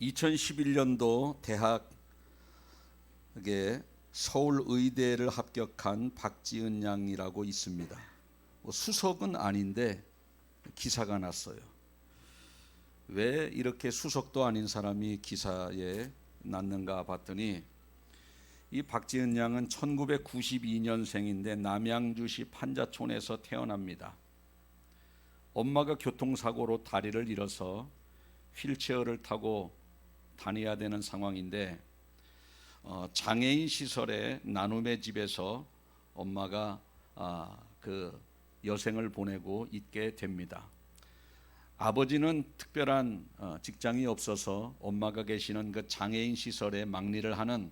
2011년도 대학에 서울의대를 합격한 박지은 양이라고 있습니다. 수석은 아닌데 기사가 났어요. 왜 이렇게 수석도 아닌 사람이 기사에 났는가 봤더니 이 박지은 양은 1992년생인데 남양주시 판자촌에서 태어납니다. 엄마가 교통사고로 다리를 잃어서 휠체어를 타고 다녀야 되는 상황인데 장애인 시설의 나눔의 집에서 엄마가 그 여생을 보내고 있게 됩니다. 아버지는 특별한 직장이 없어서 엄마가 계시는 그 장애인 시설에 막리를 하는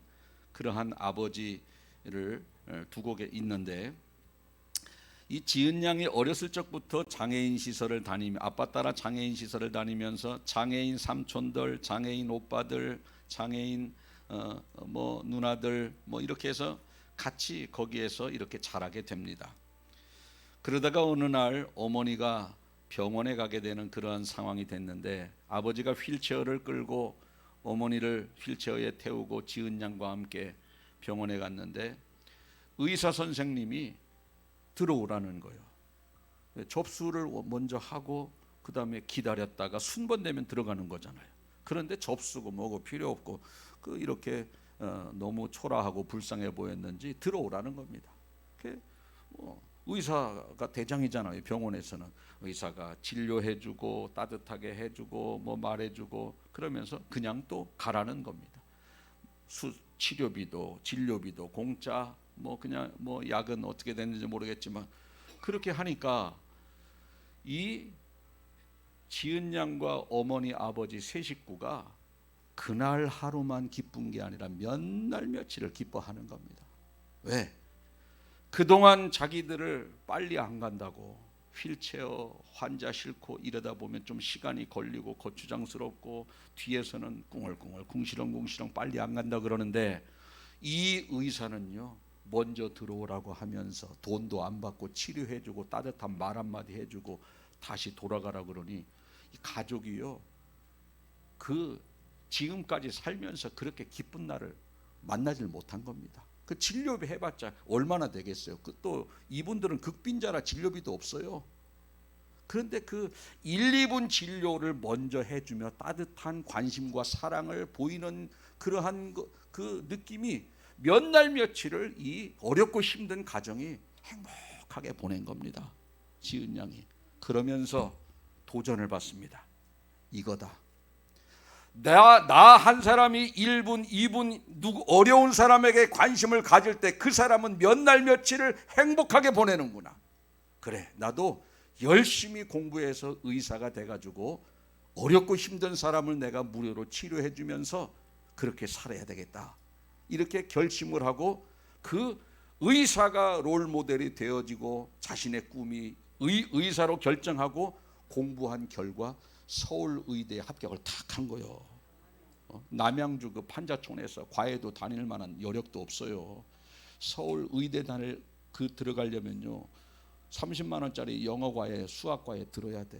그러한 아버지를 두고 있는데, 이 지은 양이 어렸을 적부터 장애인 시설을 아빠 따라 장애인 시설을 다니면서 장애인 삼촌들, 장애인 오빠들, 장애인 뭐 누나들 뭐 이렇게 해서 같이 거기에서 이렇게 자라게 됩니다. 그러다가 어느 날 어머니가 병원에 가게 되는 그러한 상황이 됐는데, 아버지가 휠체어를 끌고 어머니를 휠체어에 태우고 지은 양과 함께 병원에 갔는데 의사 선생님이 들어오라는 거예요. 접수를 먼저 하고 그 다음에 기다렸다가 순번되면 들어가는 거잖아요. 그런데 접수고 뭐고 필요 없고 이렇게 너무 초라하고 불쌍해 보였는지 들어오라는 겁니다. 의사가 대장이잖아요. 병원에서는 의사가 진료해주고 따뜻하게 해주고 뭐 말해주고 그러면서 그냥 또 가라는 겁니다. 치료비도 진료비도 공짜, 뭐 그냥 뭐 약은 어떻게 됐는지 모르겠지만 그렇게 하니까 이 지은 양과 어머니 아버지 세 식구가 그날 하루만 기쁜 게 아니라 몇 날 며칠을 기뻐하는 겁니다. 왜? 그동안 자기들을 빨리 안 간다고 휠체어 환자 싣고 이러다 보면 좀 시간이 걸리고 거추장스럽고 뒤에서는 꿍얼꿍얼 궁시렁궁시렁 빨리 안 간다 그러는데, 이 의사는요 먼저 들어오라고 하면서 돈도 안 받고 치료해주고 따뜻한 말 한마디 해주고 다시 돌아가라 그러니 이 가족이요 지금까지 살면서 그렇게 기쁜 날을 만나질 못한 겁니다. 그 진료비 해봤자 얼마나 되겠어요. 또 이분들은 극빈자라 진료비도 없어요. 그런데 그 1, 2분 진료를 먼저 해주며 따뜻한 관심과 사랑을 보이는 그러한 그 느낌이 몇 날 며칠을 이 어렵고 힘든 가정이 행복하게 보낸 겁니다. 지은 양이. 그러면서 도전을 받습니다. 이거다. 나 한 사람이 1분, 2분 어려운 사람에게 관심을 가질 때 그 사람은 몇 날 며칠을 행복하게 보내는구나. 그래, 나도 열심히 공부해서 의사가 돼가지고 어렵고 힘든 사람을 내가 무료로 치료해 주면서 그렇게 살아야 되겠다. 이렇게 결심을 하고 그 의사가 롤 모델이 되어지고 자신의 꿈이 의사로 결정하고 공부한 결과 서울의대에 합격을 탁 한 거예요. 남양주 그 판자촌에서 과외도 다닐 만한 여력도 없어요. 서울의대 들어가려면요 30만 원짜리 영어과외 수학과외 들어야 돼.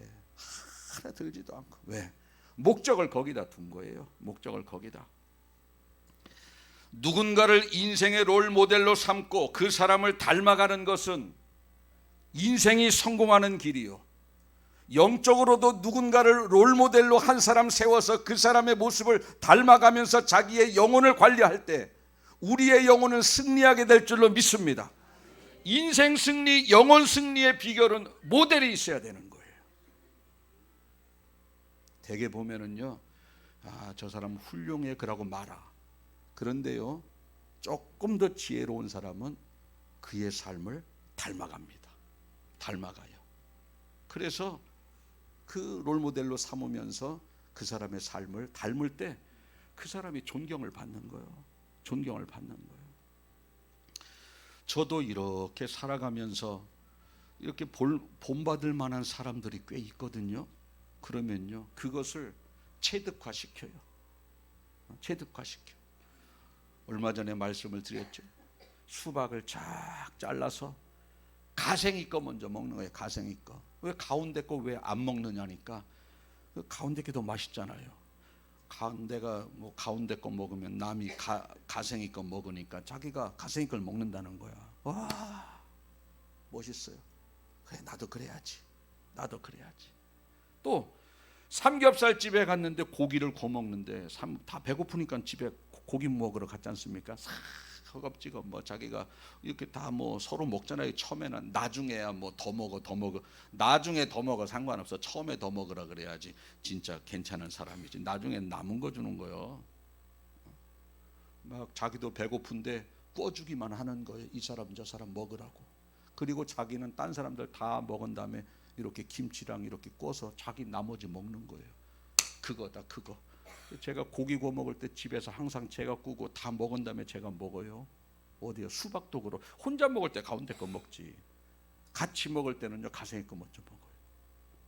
하나 들지도 않고. 왜? 목적을 거기다 둔 거예요. 목적을 거기다. 누군가를 인생의 롤 모델로 삼고 그 사람을 닮아가는 것은 인생이 성공하는 길이요, 영적으로도 누군가를 롤 모델로 한 사람 세워서 그 사람의 모습을 닮아가면서 자기의 영혼을 관리할 때 우리의 영혼은 승리하게 될 줄로 믿습니다. 인생 승리, 영혼 승리의 비결은 모델이 있어야 되는 거예요. 대개 보면은요, 저 사람 훌륭해 그러고 말아. 그런데요, 조금 더 지혜로운 사람은 그의 삶을 닮아갑니다. 닮아가요. 그래서 그 롤모델로 삼으면서 그 사람의 삶을 닮을 때 그 사람이 존경을 받는 거예요. 존경을 받는 거예요. 저도 이렇게 살아가면서 이렇게 본받을 만한 사람들이 꽤 있거든요. 그러면요 그것을 체득화시켜요. 체득화시켜. 얼마 전에 말씀을 드렸죠. 수박을 쫙 잘라서 가생이 거 먼저 먹는 거예요. 가생이 거. 왜 가운데 거 왜 안 먹느냐니까 그 가운데 게 더 맛있잖아요. 가운데가 뭐 가운데 거 먹으면 남이 가생이 거 먹으니까 자기가 가생이 걸 먹는다는 거야. 와, 멋있어요. 그래, 나도 그래야지. 나도 그래야지. 또 삼겹살 집에 갔는데 고기를 구워 먹는데 다 배고프니까 집에 고기 먹으러 갔지 않습니까? 허겁지겁 뭐 자기가 이렇게 다 뭐 서로 먹잖아요. 처음에는. 나중에야 뭐 더 먹어. 나중에 더 먹어 상관없어. 처음에 더 먹으라 그래야지 진짜 괜찮은 사람이지. 나중에 남은 거 주는 거요. 막 자기도 배고픈데 구워주기만 하는 거예요. 이 사람 저 사람 먹으라고. 그리고 자기는 딴 사람들 다 먹은 다음에 이렇게 김치랑 이렇게 구워서 자기 나머지 먹는 거예요. 그거다 그거. 제가 고기 구워 먹을 때 집에서 항상 제가 구고 다 먹은 다음에 제가 먹어요. 어디요? 수박도 그렇고. 혼자 먹을 때 가운데 거 먹지. 같이 먹을 때는요 가생이 거 먼저 먹어요.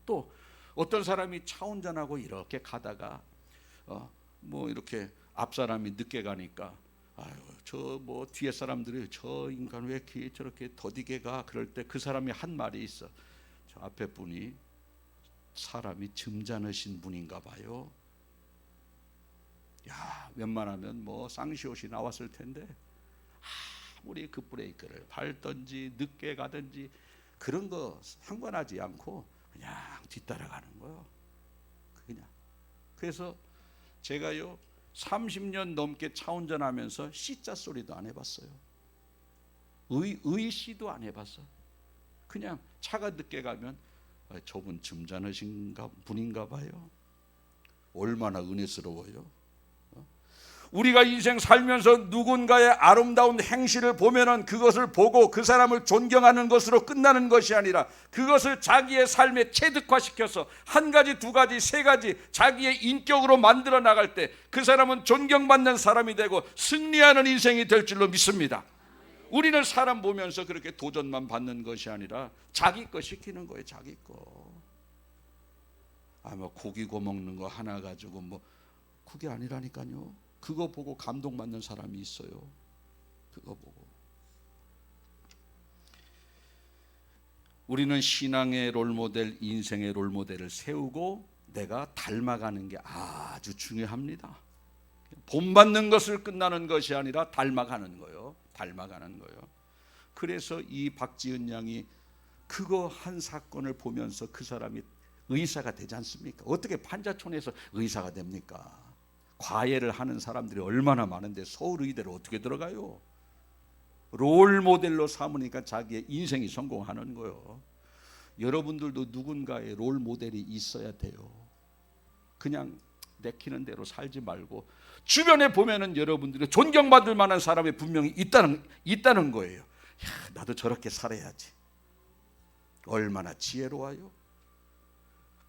또 어떤 사람이 차 운전하고 이렇게 가다가 뭐 이렇게 앞 사람이 늦게 가니까 아유 저 뭐 뒤에 사람들이 저 인간 왜 이렇게 저렇게 더디게 가. 그럴 때 그 사람이 한 말이 있어. 저 앞에 분이 사람이 점잖으신 분인가 봐요. 야, 웬만하면 뭐 쌍시옷이 나왔을 텐데 아무리 그 브레이크를 밟든지 늦게 가든지 그런 거 상관하지 않고 그냥 뒤따라가는 거예요. 그냥. 그래서 제가요 30년 넘게 차 운전하면서 C자 소리도 안 해봤어요. 의시도 안 해봤어. 그냥 차가 늦게 가면 저분 점잖으신 분인가 봐요. 얼마나 은혜스러워요. 우리가 인생 살면서 누군가의 아름다운 행실을 보면은 그것을 보고 그 사람을 존경하는 것으로 끝나는 것이 아니라 그것을 자기의 삶에 체득화시켜서 한 가지, 두 가지, 세 가지 자기의 인격으로 만들어 나갈 때 그 사람은 존경받는 사람이 되고 승리하는 인생이 될 줄로 믿습니다. 우리는 사람 보면서 그렇게 도전만 받는 것이 아니라 자기 거 시키는 거예요. 자기 거. 뭐 고기 구워 먹는 거 하나 가지고 뭐 그게 아니라니까요. 그거 보고 감동받는 사람이 있어요. 그거 보고. 우리는 신앙의 롤모델, 인생의 롤모델을 세우고 내가 닮아가는 게 아주 중요합니다. 본받는 것을 끝나는 것이 아니라 닮아가는 거예요. 닮아가는 거예요. 그래서 이 박지은 양이 그거 한 사건을 보면서 그 사람이 의사가 되지 않습니까? 어떻게 판자촌에서 의사가 됩니까? 과외를 하는 사람들이 얼마나 많은데 서울의대를 어떻게 들어가요? 롤모델로 삼으니까 자기의 인생이 성공하는 거예요. 여러분들도 누군가의 롤모델이 있어야 돼요. 그냥 내키는 대로 살지 말고 주변에 보면은 여러분들이 존경받을 만한 사람이 분명히 있다는 거예요. 야, 나도 저렇게 살아야지. 얼마나 지혜로워요.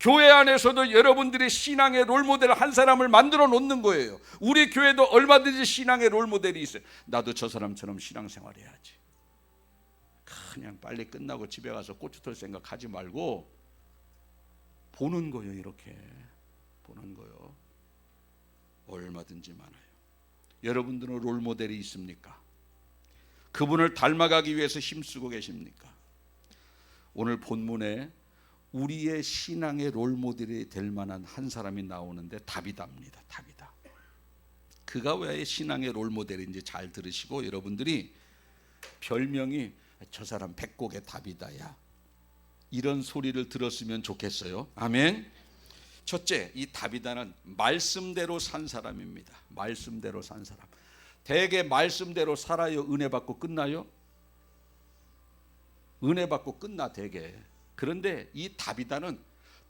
교회 안에서도 여러분들이 신앙의 롤모델 한 사람을 만들어 놓는 거예요. 우리 교회도 얼마든지 신앙의 롤모델이 있어요. 나도 저 사람처럼 신앙생활 해야지. 그냥 빨리 끝나고 집에 가서 고추 털 생각하지 말고 보는 거예요. 이렇게 보는 거예요. 얼마든지 많아요. 여러분들은 롤모델이 있습니까? 그분을 닮아가기 위해서 힘쓰고 계십니까? 오늘 본문에 우리의 신앙의 롤모델이 될 만한 한 사람이 나오는데 다비다입니다. 다비다. 그가 왜 신앙의 롤모델인지 잘 들으시고 여러분들이 별명이 저 사람 백곡의 다비다야 이런 소리를 들었으면 좋겠어요. 아멘. 첫째, 이 다비다는 말씀대로 산 사람입니다. 말씀대로 산 사람. 대개 말씀대로 살아요? 은혜 받고 끝나요? 은혜 받고 끝나 대개. 그런데 이 다비다는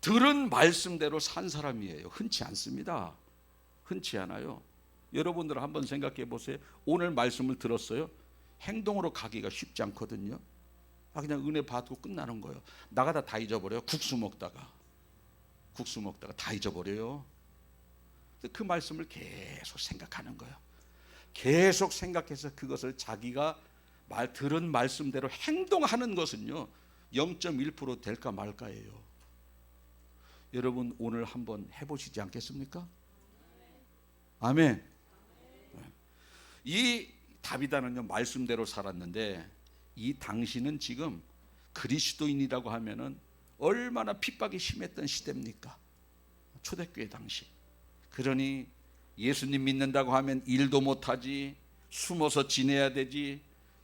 들은 말씀대로 산 사람이에요. 흔치 않습니다. 흔치 않아요. 여러분들 한번 생각해 보세요. 오늘 말씀을 들었어요. 행동으로 가기가 쉽지 않거든요. 그냥 은혜 받고 끝나는 거예요. 나가다 다 잊어버려요. 국수 먹다가 다 잊어버려요. 그 말씀을 계속 생각하는 거예요. 계속 생각해서 그것을 자기가 들은 말씀대로 행동하는 것은요 0.1% 될까 말까예요. 여러분 오늘 한번 해보시지 않겠습니까? 아멘. 이 다비다는요 말씀대로 살았는데 이 당시는 지금 그리스도인이라고 하면은 얼마나 핍박이 심했던 시대입니까? 초대교회 당시. 그러니 예수님 믿는다고 하면 일도 못하지, 숨어서 지내야 되지,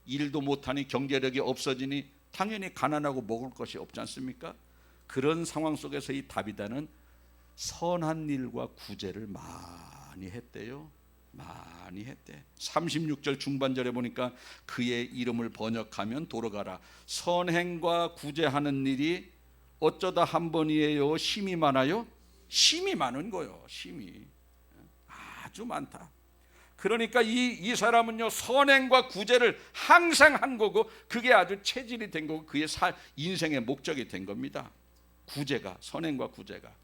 일도 못하니 경제력이 없어지니 당연히 가난하고 먹을 것이 없지 않습니까? 그런 상황 속에서 이 다비다는 선한 일과 구제를 많이 했대요. 많이 했대. 36절 중반절에 보니까 그의 이름을 번역하면 돌아가라. 선행과 구제하는 일이 어쩌다 한 번이에요? 심이 많아요? 심이 많은 거요. 심이 아주 많다. 그러니까 이 사람은요, 선행과 구제를 항상 한 거고, 그게 아주 체질이 된 거고, 그의 인생의 목적이 된 겁니다. 구제가, 선행과 구제가.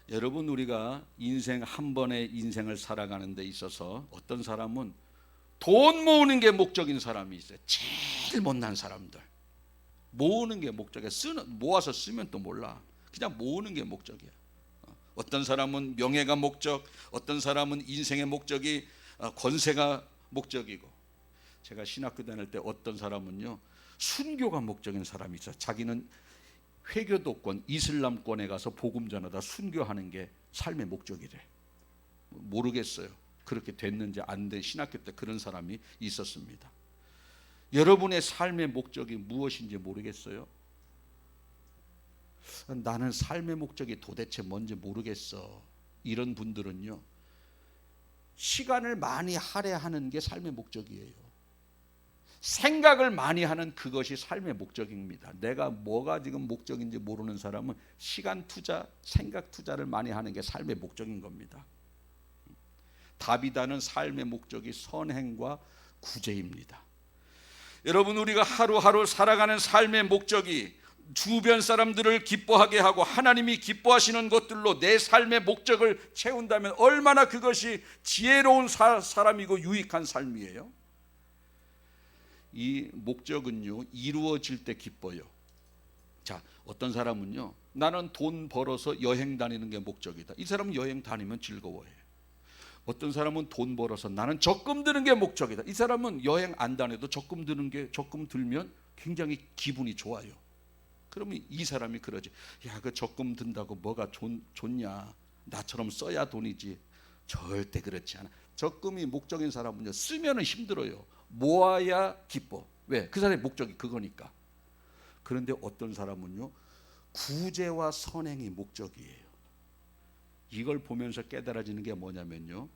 여러분, 우리가 인생 한 번의 인생을 살아가는 데 있어서 어떤 사람은 돈 모으는 게 목적인 사람이 있어요. 제일 못난 사람들. 모으는 게 목적이야. 모아서 쓰면 또 몰라. 그냥 모으는 게 목적이야. 어떤 사람은 명예가 목적, 어떤 사람은 인생의 목적이 권세가 목적이고. 제가 신학교 다닐 때 어떤 사람은요, 순교가 목적인 사람이 있어요. 자기는 회교도권, 이슬람권에 가서 복음 전하다 순교하는 게 삶의 목적이래. 모르겠어요. 그렇게 됐는지 안 돼. 신학교 때 그런 사람이 있었습니다. 여러분의 삶의 목적이 무엇인지 모르겠어요? 나는 삶의 목적이 도대체 뭔지 모르겠어. 이런 분들은요, 시간을 많이 할애하는 게 삶의 목적이에요. 생각을 많이 하는 그것이 삶의 목적입니다. 내가 뭐가 지금 목적인지 모르는 사람은 시간 투자, 생각 투자를 많이 하는 게 삶의 목적인 겁니다. 다비다는 삶의 목적이 선행과 구제입니다. 여러분, 우리가 하루하루 살아가는 삶의 목적이 주변 사람들을 기뻐하게 하고 하나님이 기뻐하시는 것들로 내 삶의 목적을 채운다면 얼마나 그것이 지혜로운 사람이고 유익한 삶이에요. 이 목적은요, 이루어질 때 기뻐요. 자, 어떤 사람은요, 나는 돈 벌어서 여행 다니는 게 목적이다. 이 사람은 여행 다니면 즐거워해. 어떤 사람은 돈 벌어서 나는 적금 드는 게 목적이다. 이 사람은 여행 안 다녀도 적금 들면 굉장히 기분이 좋아요. 그러면 이 사람이 그러지. 야, 그 적금 든다고 뭐가 좋냐? 나처럼 써야 돈이지. 절대 그렇지 않아. 적금이 목적인 사람은요, 쓰면은 힘들어요. 모아야 기뻐. 왜? 그 사람의 목적이 그거니까. 그런데 어떤 사람은요, 구제와 선행이 목적이에요. 이걸 보면서 깨달아지는 게 뭐냐면요,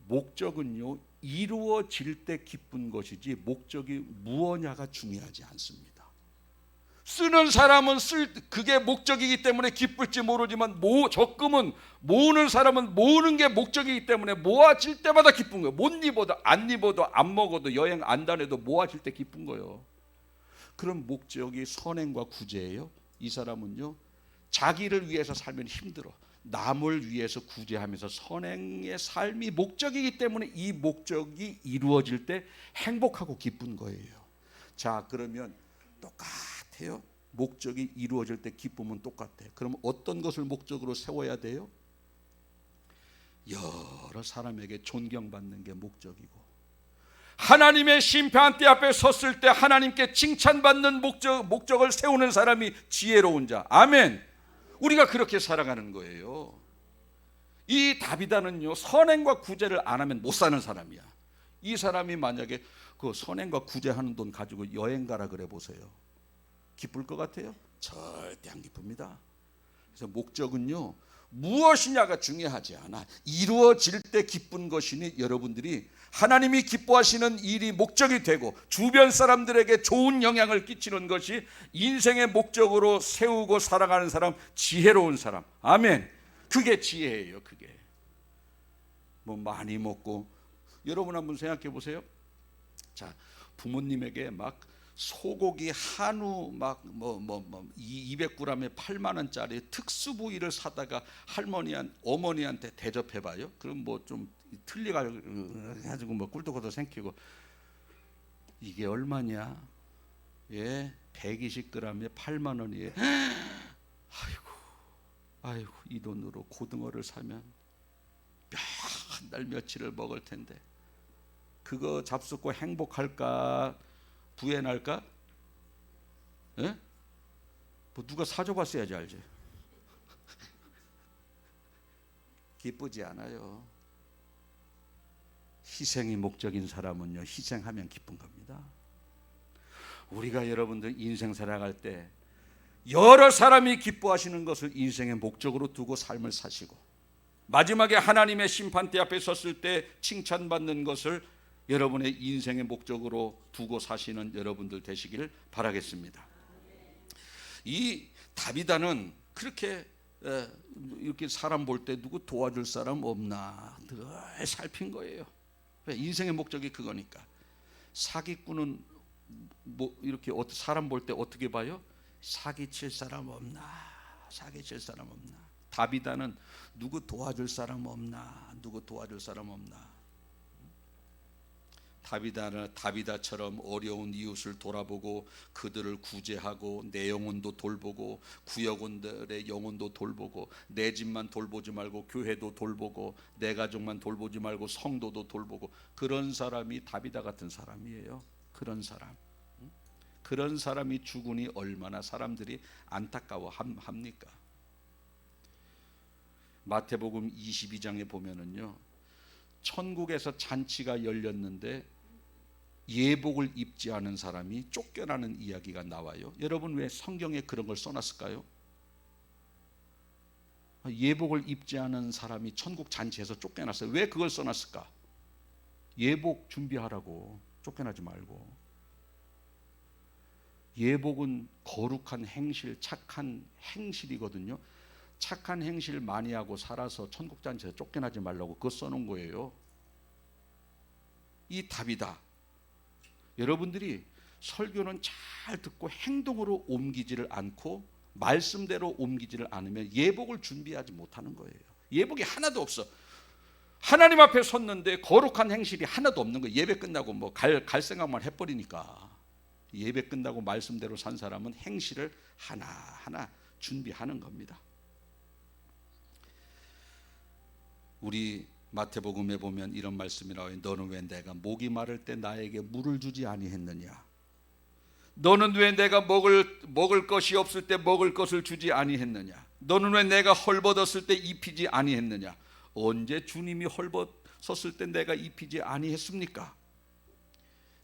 목적은요, 이루어질 때 기쁜 것이지 목적이 무엇냐가 중요하지 않습니다. 쓰는 사람은 그게 목적이기 때문에 기쁠지 모르지만 적금은 모으는 사람은 모으는 게 목적이기 때문에 모아질 때마다 기쁜 거예요. 못 입어도 안 입어도 안 먹어도 여행 안 다녀도 모아질 때 기쁜 거예요. 그런 목적이 선행과 구제예요. 이 사람은요, 자기를 위해서 살면 힘들어. 남을 위해서 구제하면서 선행의 삶이 목적이기 때문에 이 목적이 이루어질 때 행복하고 기쁜 거예요. 자, 그러면 똑같아요. 목적이 이루어질 때 기쁨은 똑같아요. 그럼 어떤 것을 목적으로 세워야 돼요? 여러 사람에게 존경받는 게 목적이고, 하나님의 심판대 앞에 섰을 때 하나님께 칭찬받는 목적을 세우는 사람이 지혜로운 자. 아멘. 우리가 그렇게 살아가는 거예요. 이 다비다는요, 선행과 구제를 안 하면 못 사는 사람이야. 이 사람이 만약에 그 선행과 구제하는 돈 가지고 여행 가라 그래 보세요. 기쁠 것 같아요? 절대 안 기쁩니다. 그래서 목적은요, 무엇이냐가 중요하지 않아. 이루어질 때 기쁜 것이니 여러분들이 하나님이 기뻐하시는 일이 목적이 되고 주변 사람들에게 좋은 영향을 끼치는 것이 인생의 목적으로 세우고 살아가는 사람, 지혜로운 사람. 아멘. 그게 지혜예요. 그게 뭐 많이 먹고, 여러분 한번 생각해 보세요. 자, 부모님에게 막 소고기 한우 막 200g에 8만 원짜리 특수 부위를 사다가 어머니한테 대접해봐요. 그럼 뭐 좀 틀리가지고 뭐 꿀떡꿀떡 생기고, 이게 얼마냐? 예, 120g에 8만 원이에요. 아이고, 이 돈으로 고등어를 사면 한 달 며칠을 먹을 텐데, 그거 잡숫고 행복할까? 부해날까? 예? 뭐 누가 사줘봤어야지 알지. 기쁘지 않아요. 희생이 목적인 사람은요, 희생하면 기쁜 겁니다. 우리가 여러분들 인생 살아갈 때 여러 사람이 기뻐하시는 것을 인생의 목적으로 두고 삶을 사시고, 마지막에 하나님의 심판대 앞에 섰을 때 칭찬받는 것을 여러분의 인생의 목적으로 두고 사시는 여러분들 되시길 바라겠습니다. 이 다비다는 그렇게 이렇게 사람 볼 때 누구 도와줄 사람 없나 늘 살핀 거예요. 인생의 목적이 그거니까. 사기꾼은 뭐 이렇게 사람 볼 때 어떻게 봐요? 사기칠 사람 없나, 사기칠 사람 없나. 다비다는 누구 도와줄 사람 없나, 누구 도와줄 사람 없나. 다비다처럼 어려운 이웃을 돌아보고 그들을 구제하고 내 영혼도 돌보고 구역원들의 영혼도 돌보고 내 집만 돌보지 말고 교회도 돌보고 내 가족만 돌보지 말고 성도도 돌보고, 그런 사람이 다비다 같은 사람이에요. 그런 사람. 그런 사람이 죽으니 얼마나 사람들이 안타까워합니까? 마태복음 22장에 보면은요, 천국에서 잔치가 열렸는데 예복을 입지 않은 사람이 쫓겨나는 이야기가 나와요. 여러분 왜 성경에 그런 걸 써놨을까요? 예복을 입지 않은 사람이 천국 잔치에서 쫓겨났어요. 왜 그걸 써놨을까? 예복 준비하라고, 쫓겨나지 말고. 예복은 거룩한 행실, 착한 행실이거든요. 착한 행실 많이 하고 살아서 천국 잔치에서 쫓겨나지 말라고 그거 써놓은 거예요. 이 답이다. 여러분들이 설교는 잘 듣고 행동으로 옮기지를 않고 말씀대로 옮기지를 않으면 예복을 준비하지 못하는 거예요. 예복이 하나도 없어. 하나님 앞에 섰는데 거룩한 행실이 하나도 없는 거예요. 예배 끝나고 뭐 갈 생각만 해버리니까. 예배 끝나고 말씀대로 산 사람은 행실을 하나하나 준비하는 겁니다. 우리 마태복음에 보면 이런 말씀이 나와요. 너는 왜 내가 목이 마를 때 나에게 물을 주지 아니했느냐? 너는 왜 내가 먹을 것이 없을 때 먹을 것을 주지 아니했느냐? 너는 왜 내가 헐벗었을 때 입히지 아니했느냐? 언제 주님이 헐벗었을 때 내가 입히지 아니했습니까?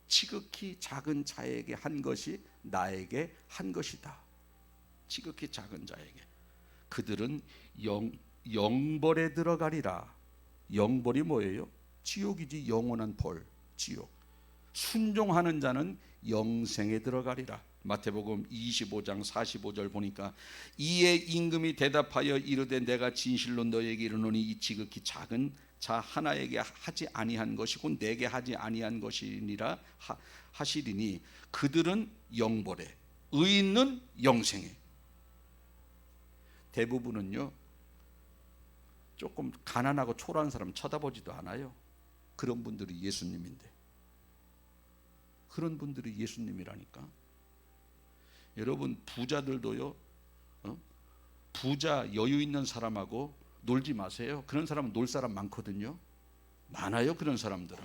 지극히 작은 자에게 한 것이 나에게 한 것이다. 지극히 작은 자에게. 그들은 영벌에 들어가리라. 영벌이 뭐예요? 지옥이지. 영원한 벌, 지옥. 순종하는 자는 영생에 들어가리라. 마태복음 25장 45절 보니까 이에 임금이 대답하여 이르되 내가 진실로 너에게 이르노니 이 지극히 작은 자 하나에게 하지 아니한 것이고 내게 하지 아니한 것이니라 하시리니 그들은 영벌에, 의인은 영생에. 대부분은요 조금 가난하고 초라한 사람 쳐다보지도 않아요. 그런 분들이 예수님인데, 그런 분들이 예수님이라니까. 여러분 부자들도요, 부자 여유 있는 사람하고 놀지 마세요. 그런 사람은 놀 사람 많거든요. 많아요. 그런 사람들은.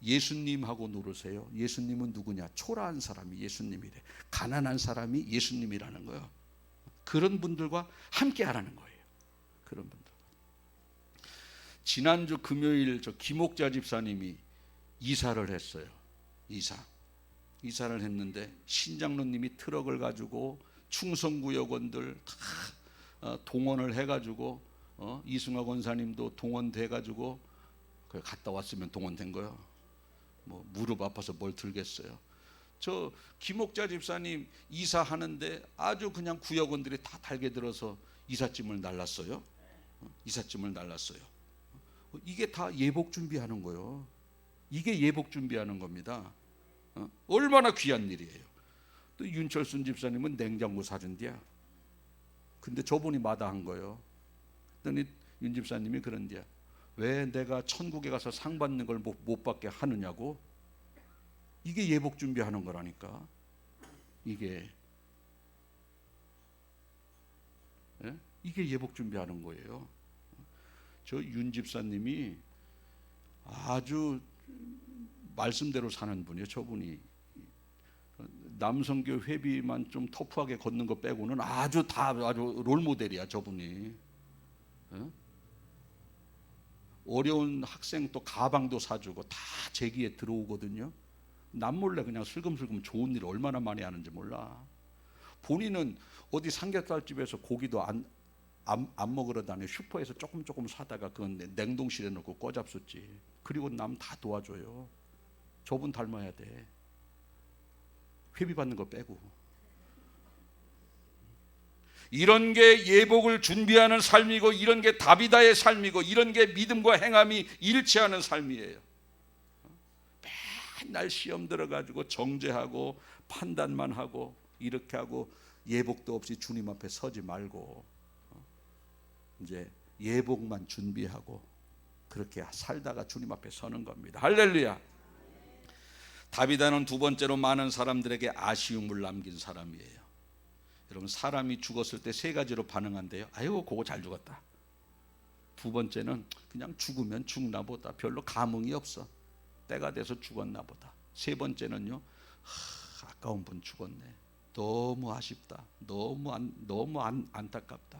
예수님하고 놀으세요. 예수님은 누구냐? 초라한 사람이 예수님이래. 가난한 사람이 예수님이라는 거예요. 그런 분들과 함께 하라는 거예요. 그런 분들. 지난주 금요일 저 김옥자 집사님이 이사를 했어요. 이사를 했는데 신장로님이 트럭을 가지고 충성구역원들 다 동원을 해가지고 이승화 권사님도 동원돼가지고 갔다 왔으면 동원된 거예요. 뭐 무릎 아파서 뭘 들겠어요. 저 김옥자 집사님 이사하는데 아주 그냥 구역원들이 다 달게 들어서 이삿짐을 날랐어요. 이삿짐을 날랐어요. 이게 다 예복 준비하는 거예요. 이게 예복 준비하는 겁니다. 얼마나 귀한 일이에요. 또 윤철순 집사님은 냉장고 사준디야. 근데 저분이 마다한 거예요. 그랬더니 윤 집사님이 그런디야. 왜 내가 천국에 가서 상 받는 걸 못 받게 하느냐고. 이게 예복 준비하는 거라니까. 이게 예복 준비하는 거예요. 저 윤 집사님이 아주 말씀대로 사는 분이에요. 저분이 남성교 회비만 좀 터프하게 걷는 거 빼고는 아주 롤모델이야. 저분이. 어려운 학생 또 가방도 사주고 다 제기에 들어오거든요. 남몰래 그냥 슬금슬금 좋은 일을 얼마나 많이 하는지 몰라. 본인은 어디 삼겹살집에서 고기도 안 먹으러 다니고 슈퍼에서 조금 사다가 그건 냉동실에 넣고 꺼잡수지. 그리고 남 다 도와줘요. 저분 닮아야 돼. 회비 받는 거 빼고. 이런 게 예복을 준비하는 삶이고, 이런 게 다비다의 삶이고, 이런 게 믿음과 행함이 일치하는 삶이에요. 맨날 시험 들어가지고 정죄하고 판단만 하고 이렇게 하고 예복도 없이 주님 앞에 서지 말고 이제 예복만 준비하고 그렇게 살다가 주님 앞에 서는 겁니다. 할렐루야. 다비다는 두 번째로 많은 사람들에게 아쉬움을 남긴 사람이에요. 여러분, 사람이 죽었을 때 세 가지로 반응한대요. 아이고 그거 잘 죽었다. 두 번째는 그냥 죽으면 죽나 보다, 별로 감흥이 없어, 때가 돼서 죽었나 보다. 세 번째는요, 아까운 분 죽었네, 너무 아쉽다, 너무 안타깝다,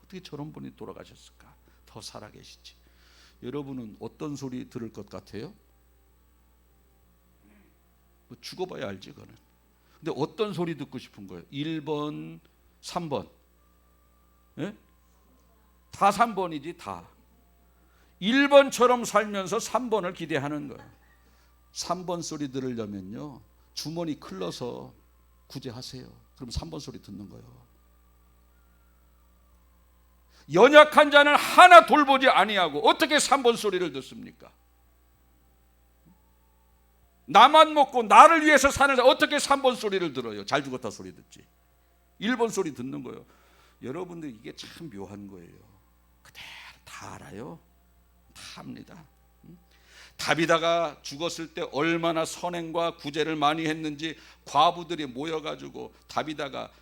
어떻게 저런 분이 돌아가셨을까, 더 살아계시지. 여러분은 어떤 소리 들을 것 같아요? 뭐 죽어봐야 알지 그거는. 근데 어떤 소리 듣고 싶은 거예요? 1번, 3번. 예? 다 3번이지 다. 1번처럼 살면서 3번을 기대하는 거예요. 3번 소리 들으려면요, 주머니 클러서 구제하세요. 그럼 3번 소리 듣는 거예요. 연약한 자는 하나 돌보지 아니하고 어떻게 3번 소리를 듣습니까? 나만 먹고 나를 위해서 사는 자 어떻게 3번 소리를 들어요? 잘 죽었다 소리 듣지. 1번 소리 듣는 거예요. 여러분들 이게 참 묘한 거예요. 그대로 다 알아요. 다 압니다. 다비다가 죽었을 때 얼마나 선행과 구제를 많이 했는지 과부들이 모여가지고 다비다가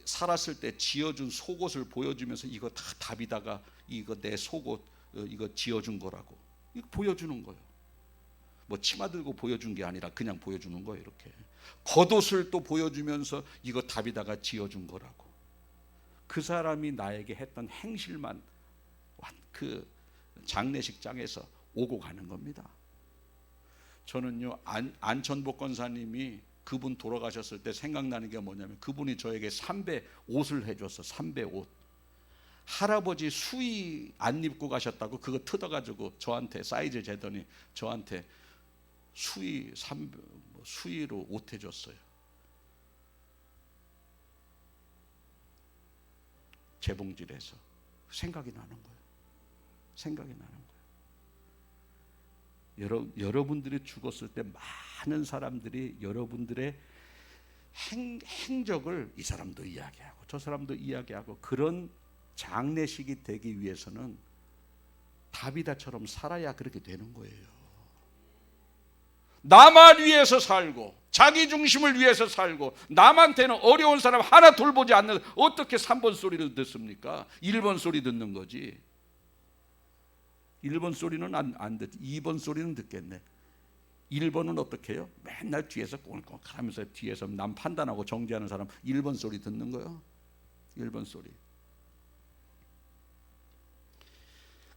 살았을 때 지어준 속옷을 보여주면서 이거 다 다비다가 이거 내 속옷 이거 지어준 거라고 이거 보여주는 거예요. 뭐 치마 들고 보여준 게 아니라 그냥 보여주는 거예요. 이렇게 겉옷을 또 보여주면서 이거 다비다가 지어준 거라고. 그 사람이 나에게 했던 행실만 그 장례식장에서 오고 가는 겁니다. 저는요, 안천복 권사님이 그분 돌아가셨을 때 생각나는 게 뭐냐면 그분이 저에게 삼배 옷을 해줬어. 삼배 옷. 할아버지 수의 안 입고 가셨다고 그거 뜯어가지고 저한테 사이즈 재더니 저한테 수의로 옷 해줬어요. 재봉질해서. 생각이 나는 거예요. 생각이 나는 거예요. 여러분들이 죽었을 때 많은 사람들이 여러분들의 행적을 이 사람도 이야기하고 저 사람도 이야기하고 그런 장례식이 되기 위해서는 다비다처럼 살아야 그렇게 되는 거예요. 나만 위해서 살고 자기 중심을 위해서 살고 남한테는 어려운 사람 하나 돌보지 않는 어떻게 3번 소리를 듣습니까? 1번 소리 듣는 거지. 1번 소리는 안 듣지. 2번 소리는 듣겠네. 1번은 어떻게 해요? 맨날 뒤에서 꽁꽁하면서 뒤에서 남 판단하고 정죄하는 사람 1번 소리 듣는 거예요. 1번 소리.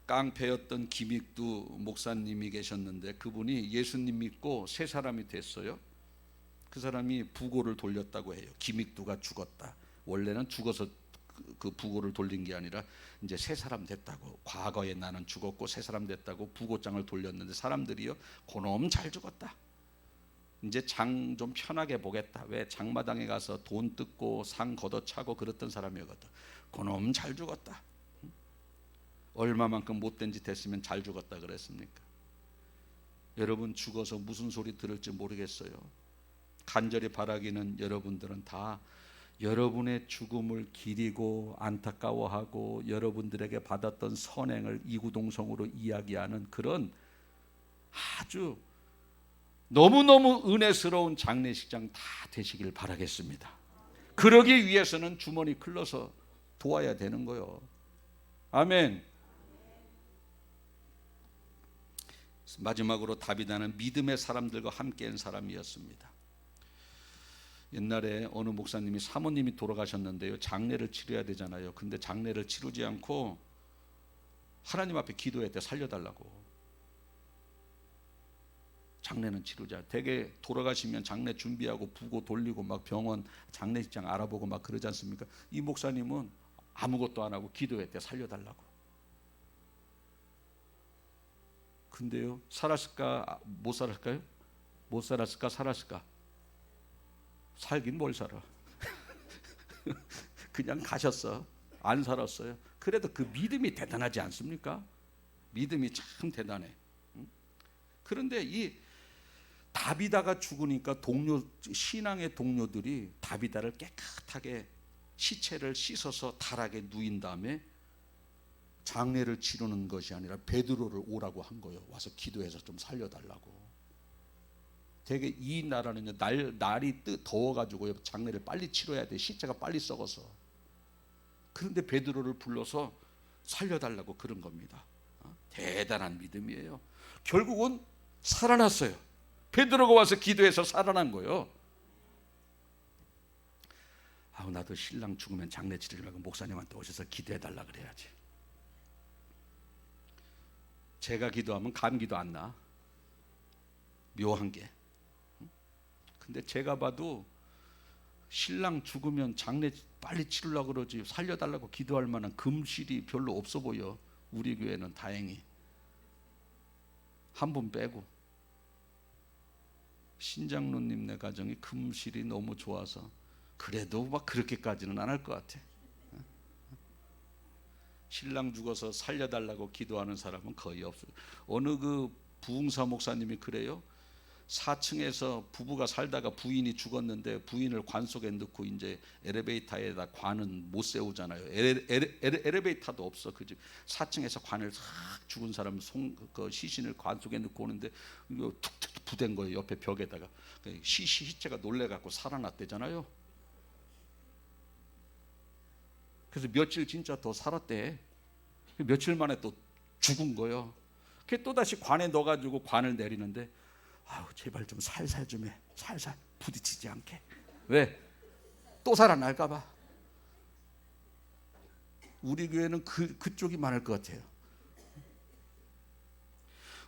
깡패였던 김익두 목사님이 계셨는데 그분이 예수님 믿고 세 사람이 됐어요. 그 사람이 부고를 돌렸다고 해요. 김익두가 죽었다. 원래는 죽어서 그 부고를 돌린 게 아니라 이제 새 사람 됐다고. 과거에 나는 죽었고 새 사람 됐다고 부고장을 돌렸는데 사람들이요, 그놈 잘 죽었다. 이제 장 좀 편하게 보겠다. 왜? 장마당에 가서 돈 뜯고 상 걷어차고 그랬던 사람이거든. 그놈 잘 죽었다. 얼마만큼 못된 짓 했으면 잘 죽었다 그랬습니까? 여러분 죽어서 무슨 소리 들을지 모르겠어요. 간절히 바라기는 여러분들은 다 여러분의 죽음을 기리고 안타까워하고 여러분들에게 받았던 선행을 이구동성으로 이야기하는 그런 아주 너무너무 은혜스러운 장례식장 다 되시길 바라겠습니다. 그러기 위해서는 주머니 클러서 도와야 되는 거예요. 아멘. 마지막으로 다비다는 믿음의 사람들과 함께한 사람이었습니다. 옛날에 어느 목사님이 사모님이 돌아가셨는데요, 장례를 치러야 되잖아요. 근데 장례를 치르지 않고 하나님 앞에 기도했대. 살려달라고. 장례는 치르자. 대개 돌아가시면 장례 준비하고 부고 돌리고 막 병원 장례식장 알아보고 막 그러지 않습니까? 이 목사님은 아무것도 안 하고 기도했대, 살려달라고. 근데요, 살았을까 못 살았을까요? 못 살았을까 살았을까? 살긴 뭘 살아. 그냥 가셨어. 안 살았어요. 그래도 그 믿음이 대단하지 않습니까? 믿음이 참 대단해. 그런데 이 다비다가 죽으니까 신앙의 동료들이 다비다를 깨끗하게 시체를 씻어서 타락에 누인 다음에 장례를 치르는 것이 아니라 베드로를 오라고 한 거예요. 와서 기도해서 좀 살려달라고. 되게 이 나라는 날이 더워가지고 장례를 빨리 치러야 돼. 시체가 빨리 썩어서. 그런데 베드로를 불러서 살려달라고 그런 겁니다. 대단한 믿음이에요. 결국은 살아났어요. 베드로가 와서 기도해서 살아난 거예요. 나도 신랑 죽으면 장례 치르지 말고 목사님한테 오셔서 기도해달라 그래야지. 제가 기도하면 감기도 안 나. 묘한 게. 근데 제가 봐도 신랑 죽으면 장례 빨리 치르려고 그러지 살려달라고 기도할 만한 금실이 별로 없어 보여. 우리 교회는 다행히 한 분 빼고. 신장로님네 가정이 금실이 너무 좋아서 그래도 막 그렇게까지는 안 할 것 같아. 신랑 죽어서 살려달라고 기도하는 사람은 거의 없어요. 어느 그 부흥사 목사님이 그래요. 4층에서 부부가 살다가 부인이 죽었는데 부인을 관 속에 넣고 이제 엘리베이터에다 관은 못 세우잖아요. 엘리베이터도 없어. 그 집 4층에서 관을 싹 죽은 사람 그 시신을 관 속에 넣고 오는데 이거 툭툭 부댄 거예요. 옆에 벽에다가. 시체가 놀래갖고 살아났대잖아요. 그래서 며칠 진짜 더 살았대. 며칠 만에 또 죽은 거예요. 그게 또 다시 관에 넣어가지고 관을 내리는데 제발 좀 살살 좀 해. 살살 부딪히지 않게. 왜? 또 살아날까봐. 우리 교회는 그쪽이 많을 것 같아요.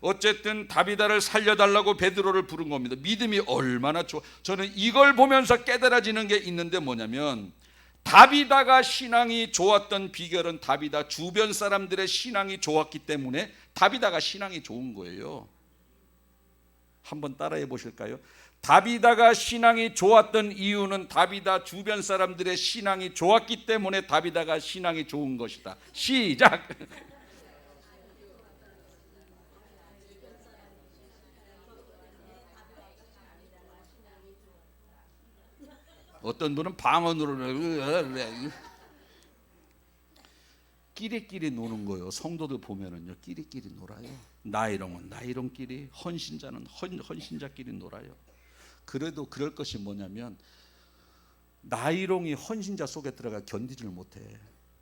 어쨌든 다비다를 살려달라고 베드로를 부른 겁니다. 믿음이 얼마나 좋아. 저는 이걸 보면서 깨달아지는 게 있는데 뭐냐면 다비다가 신앙이 좋았던 비결은 다비다 주변 사람들의 신앙이 좋았기 때문에 다비다가 신앙이 좋은 거예요. 한번 따라해 보실까요? 다비다가 신앙이 좋았던 이유는 다비다 주변 사람들의 신앙이 좋았기 때문에 다비다가 신앙이 좋은 것이다. 시작. 어떤 분은 방언으로 끼리끼리 노는 거예요. 성도들 보면은요, 끼리끼리 놀아요. 나이롱은 나이롱끼리, 헌신자는 헌신자끼리 놀아요. 그래도 그럴 것이 뭐냐면 나이롱이 헌신자 속에 들어가 견디지를 못해.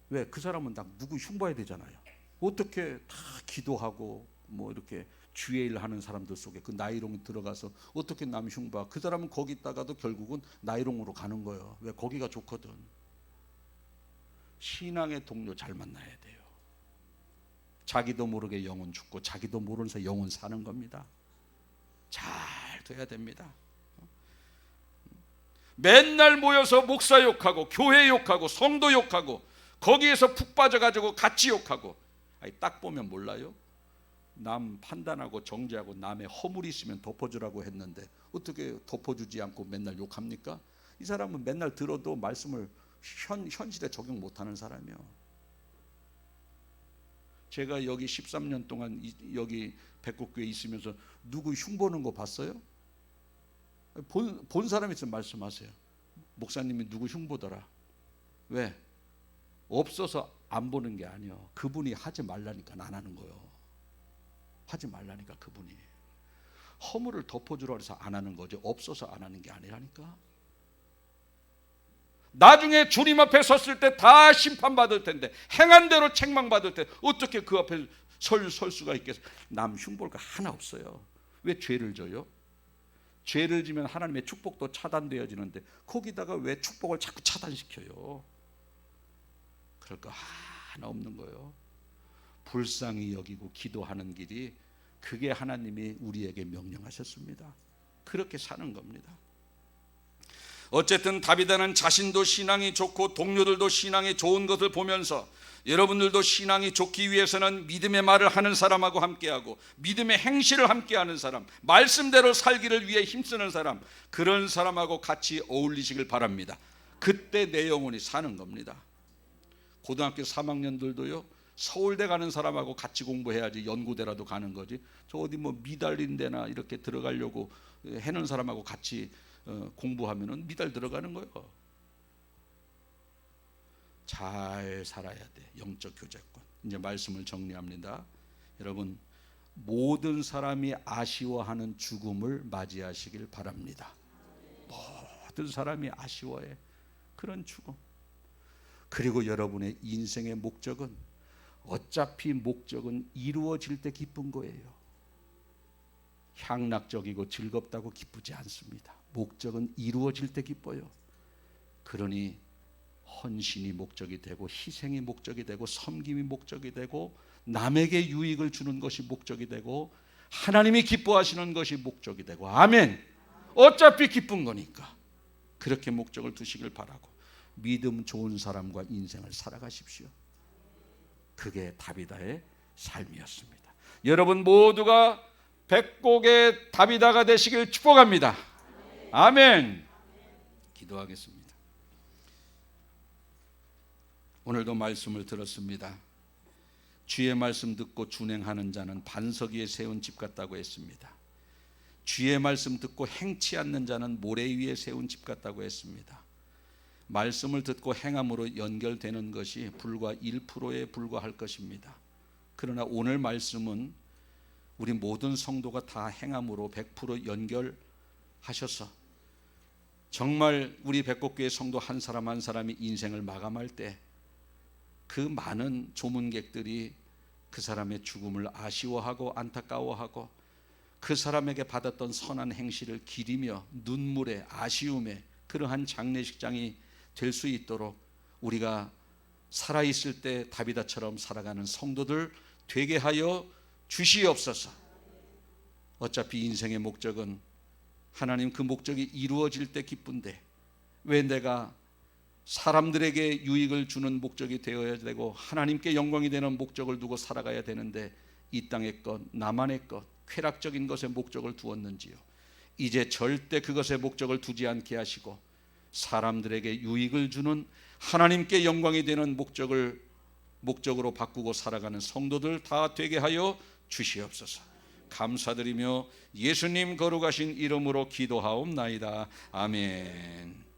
왜? 그 사람은 딱 누구 흉봐야 되잖아요. 어떻게 다 기도하고 뭐 이렇게 주의 일 하는 사람들 속에 그 나이롱이 들어가서 어떻게 남 흉봐? 그 사람은 거기 있다가도 결국은 나이롱으로 가는 거예요. 왜? 거기가 좋거든. 신앙의 동료 잘 만나야 돼요. 자기도 모르게 영혼 죽고 자기도 모르면서 영혼 사는 겁니다. 잘 돼야 됩니다. 맨날 모여서 목사 욕하고 교회 욕하고 성도 욕하고 거기에서 푹 빠져가지고 같이 욕하고. 딱 보면 몰라요? 남 판단하고 정죄하고 남의 허물이 있으면 덮어주라고 했는데 어떻게 덮어주지 않고 맨날 욕합니까? 이 사람은 맨날 들어도 말씀을 현실에 적용 못하는 사람이요. 제가 여기 13년 동안 여기 백곡교회 있으면서 누구 흉보는 거 봤어요? 본 사람 있으면 말씀하세요. 목사님이 누구 흉보더라. 왜? 없어서 안 보는 게 아니에요. 그분이 하지 말라니까 안 하는 거예요. 하지 말라니까 그분이. 허물을 덮어주라 해서 안 하는 거죠. 없어서 안 하는 게 아니라니까. 나중에 주님 앞에 섰을 때 다 심판받을 텐데 행한 대로 책망받을 때 어떻게 그 앞에 설 수가 있겠어요? 남 흉볼 거 하나 없어요. 왜 죄를 져요? 죄를 지면 하나님의 축복도 차단되어지는데 거기다가 왜 축복을 자꾸 차단시켜요? 그럴 거 하나 없는 거예요. 불쌍히 여기고 기도하는 길이 그게 하나님이 우리에게 명령하셨습니다. 그렇게 사는 겁니다. 어쨌든 다비드는 자신도 신앙이 좋고 동료들도 신앙이 좋은 것을 보면서 여러분들도 신앙이 좋기 위해서는 믿음의 말을 하는 사람하고 함께하고 믿음의 행실을 함께하는 사람, 말씀대로 살기를 위해 힘쓰는 사람, 그런 사람하고 같이 어울리시길 바랍니다. 그때 내 영혼이 사는 겁니다. 고등학교 3학년들도요 서울대 가는 사람하고 같이 공부해야지 연구대라도 가는 거지, 저 어디 뭐 미달인 데나 이렇게 들어가려고 해는 사람하고 같이 공부하면은 미달 들어가는 거예요. 잘 살아야 돼. 영적 교제권. 이제 말씀을 정리합니다. 여러분, 모든 사람이 아쉬워하는 죽음을 맞이하시길 바랍니다. 모든 사람이 아쉬워해. 그런 죽음. 그리고 여러분의 인생의 목적은, 어차피 목적은 이루어질 때 기쁜 거예요. 향락적이고 즐겁다고 기쁘지 않습니다. 목적은 이루어질 때 기뻐요. 그러니 헌신이 목적이 되고 희생이 목적이 되고 섬김이 목적이 되고 남에게 유익을 주는 것이 목적이 되고 하나님이 기뻐하시는 것이 목적이 되고, 아멘. 어차피 기쁜 거니까 그렇게 목적을 두시길 바라고 믿음 좋은 사람과 인생을 살아가십시오. 그게 다비다의 삶이었습니다. 여러분 모두가 백곡의 다비다가 되시길 축복합니다. 아멘. 기도하겠습니다. 오늘도 말씀을 들었습니다. 주의 말씀 듣고 준행하는 자는 반석 위에 세운 집 같다고 했습니다. 주의 말씀 듣고 행치 않는 자는 모래 위에 세운 집 같다고 했습니다. 말씀을 듣고 행함으로 연결되는 것이 불과 1%에 불과할 것입니다. 그러나 오늘 말씀은 우리 모든 성도가 다 행함으로 100% 연결하셔서 정말 우리 백곡교회 성도 한 사람 한 사람이 인생을 마감할 때 그 많은 조문객들이 그 사람의 죽음을 아쉬워하고 안타까워하고 그 사람에게 받았던 선한 행실을 기리며 눈물에 아쉬움에 그러한 장례식장이 될 수 있도록 우리가 살아있을 때 다비다처럼 살아가는 성도들 되게 하여 주시옵소서. 어차피 인생의 목적은 하나님 그 목적이 이루어질 때 기쁜데 왜 내가 사람들에게 유익을 주는 목적이 되어야 되고 하나님께 영광이 되는 목적을 두고 살아가야 되는데 이 땅의 것, 나만의 것, 쾌락적인 것에 목적을 두었는지요. 이제 절대 그것에 목적을 두지 않게 하시고 사람들에게 유익을 주는 하나님께 영광이 되는 목적으로 바꾸고 살아가는 성도들 다 되게 하여 주시옵소서. 감사드리며 예수님 거룩하신 이름으로 기도하옵나이다. 아멘.